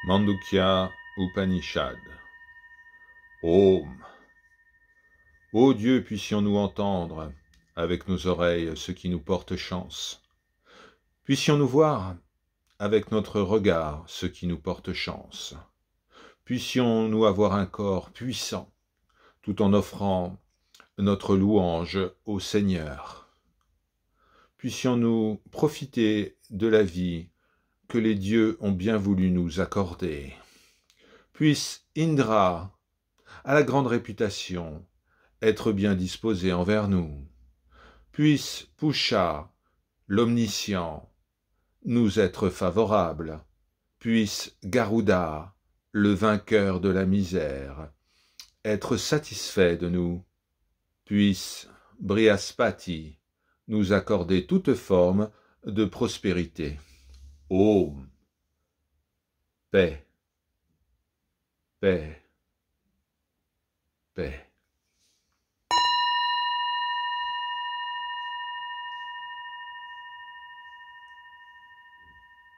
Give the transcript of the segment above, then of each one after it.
Mandukya Upanishad. Om. Ô Dieu, puissions-nous entendre avec nos oreilles ce qui nous porte chance. Puissions-nous voir avec notre regard ce qui nous porte chance. Puissions-nous avoir un corps puissant, tout en offrant notre louange au Seigneur. Puissions-nous profiter de la vie que les dieux ont bien voulu nous accorder. Puisse Indra, à la grande réputation, être bien disposé envers nous. Puisse Pusha, l'omniscient, nous être favorable. Puisse Garuda, le vainqueur de la misère, être satisfait de nous. Puisse Brihaspati nous accorder toute forme de prospérité. Om. Paix, paix, paix.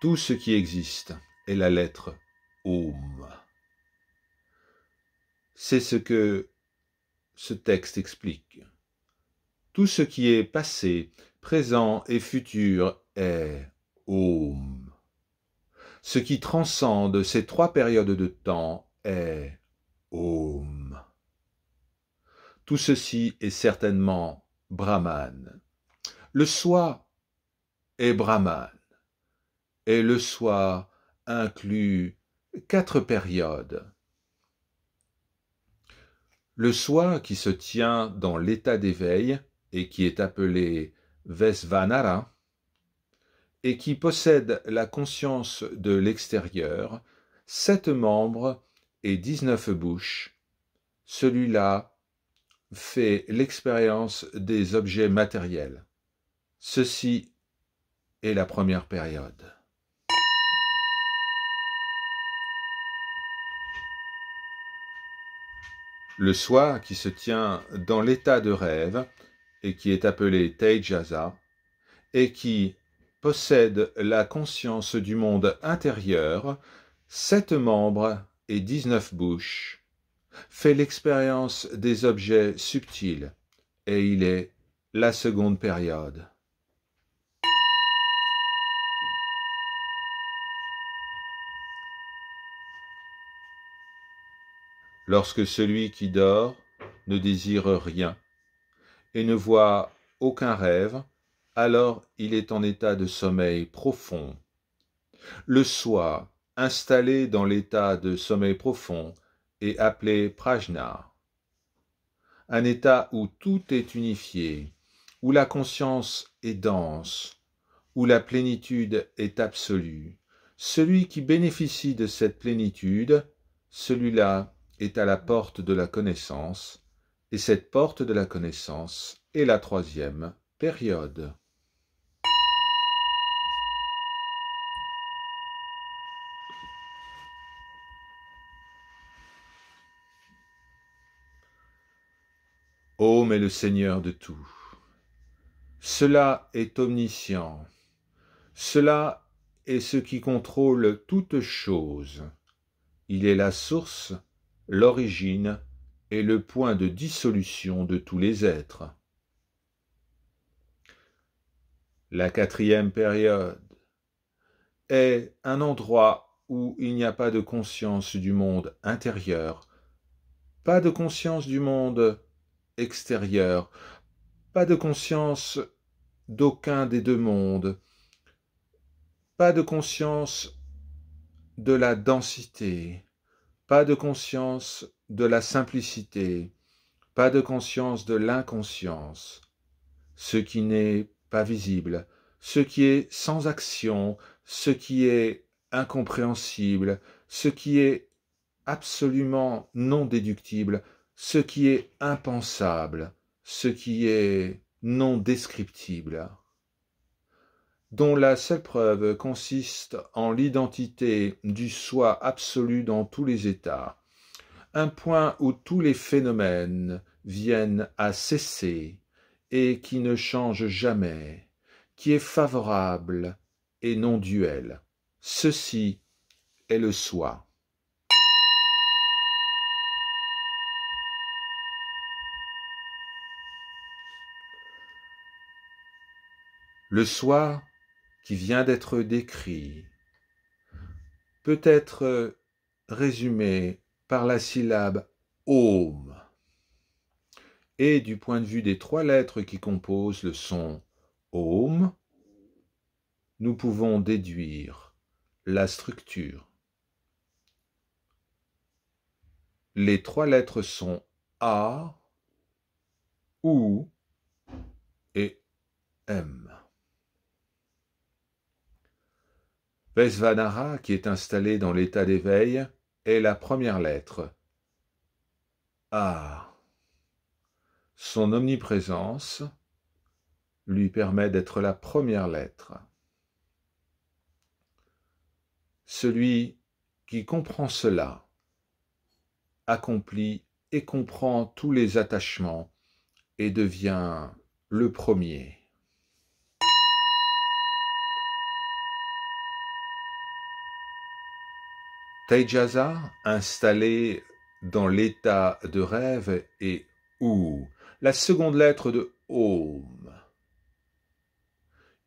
Tout ce qui existe est la lettre Om. C'est ce que ce texte explique. Tout ce qui est passé, présent et futur est Om. Ce qui transcende ces trois périodes de temps est Om. Tout ceci est certainement Brahman. Le soi est Brahman, et le soi inclut 4 périodes. Le soi qui se tient dans l'état d'éveil et qui est appelé Vesvanara, et qui possède la conscience de l'extérieur, 7 membres et 19 bouches. Celui-là fait l'expérience des objets matériels. Ceci est la première période. Le soi qui se tient dans l'état de rêve et qui est appelé Tejasa et qui possède la conscience du monde intérieur, 7 membres et 19 bouches, fait l'expérience des objets subtils, et il est la seconde période. Lorsque celui qui dort ne désire rien et ne voit aucun rêve, alors il est en état de sommeil profond. Le soi, installé dans l'état de sommeil profond, est appelé prajna. Un état où tout est unifié, où la conscience est dense, où la plénitude est absolue. Celui qui bénéficie de cette plénitude, celui-là est à la porte de la connaissance, et cette porte de la connaissance est la 3e période. Om est le Seigneur de tout. Cela est omniscient. Cela est ce qui contrôle toute chose. Il est la source, l'origine et le point de dissolution de tous les êtres. La 4e période est un endroit où il n'y a pas de conscience du monde intérieur, pas de conscience du monde extérieur, pas de conscience d'aucun des 2 mondes, pas de conscience de la densité, pas de conscience de la simplicité, pas de conscience de l'inconscience, ce qui n'est pas visible, ce qui est sans action, ce qui est incompréhensible, ce qui est absolument non déductible, ce qui est impensable, ce qui est non descriptible, dont la seule preuve consiste en l'identité du soi absolu dans tous les états, un point où tous les phénomènes viennent à cesser et qui ne change jamais, qui est favorable et non duel. Ceci est le soi. Le soi qui vient d'être décrit peut être résumé par la syllabe Om. Et du point de vue des 3 lettres qui composent le son Om, nous pouvons déduire la structure. Les 3 lettres sont A, U et M. Vaisvanara, qui est installé dans l'état d'éveil, est la première lettre. A. Son omniprésence lui permet d'être la première lettre. Celui qui comprend cela accomplit et comprend tous les attachements et devient le premier. Tejasa, installé dans l'état de rêve, est U, la seconde lettre de Om.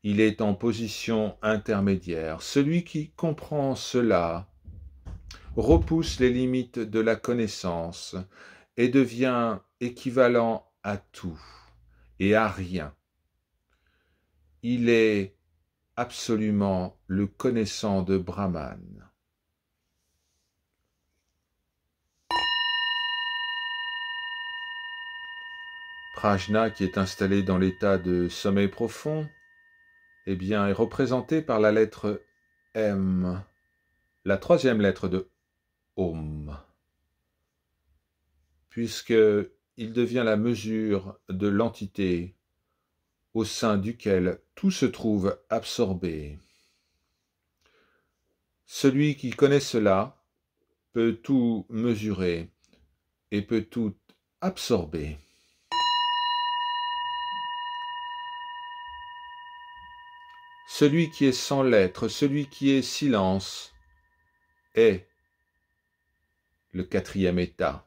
Il est en position intermédiaire. Celui qui comprend cela repousse les limites de la connaissance et devient équivalent à tout et à rien. Il est absolument le connaissant de Brahman. Prajna, qui est installé dans l'état de sommeil profond, eh bien, est représenté par la lettre M, la 3e lettre de Om, puisqu'il devient la mesure de l'entité au sein duquel tout se trouve absorbé. Celui qui connaît cela peut tout mesurer et peut tout absorber. Celui qui est sans l'être, celui qui est silence, est le 4e état.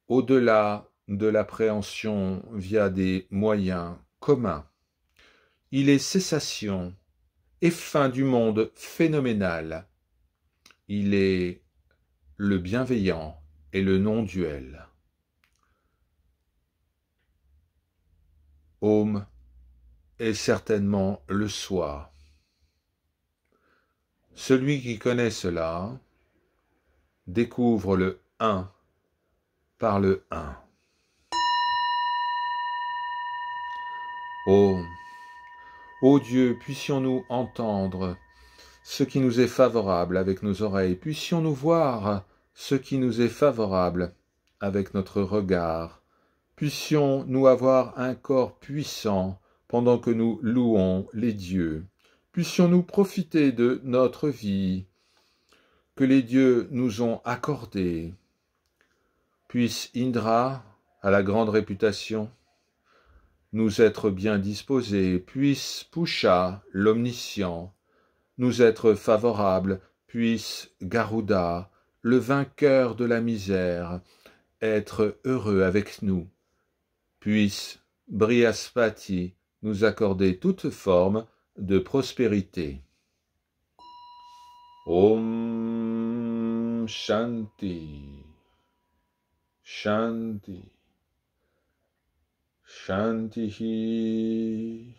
Au-delà de l'appréhension via des moyens communs, il est cessation et fin du monde phénoménal. Il est le bienveillant et le non-duel. Om est certainement le soi. Celui qui connaît cela découvre le un par le un. Om. Ô Dieu, puissions-nous entendre ce qui nous est favorable avec nos oreilles, puissions-nous voir ce qui nous est favorable avec notre regard, puissions-nous avoir un corps puissant pendant que nous louons les dieux, puissions-nous profiter de notre vie que les dieux nous ont accordée, puisse Indra, à la grande réputation, nous être bien disposés, puisse Pusha, l'omniscient, nous être favorable, puisse Garuda, le vainqueur de la misère, être heureux avec nous, puisse Brihaspati nous accorder toute forme de prospérité. Om Shanti, Shanti, Shanti.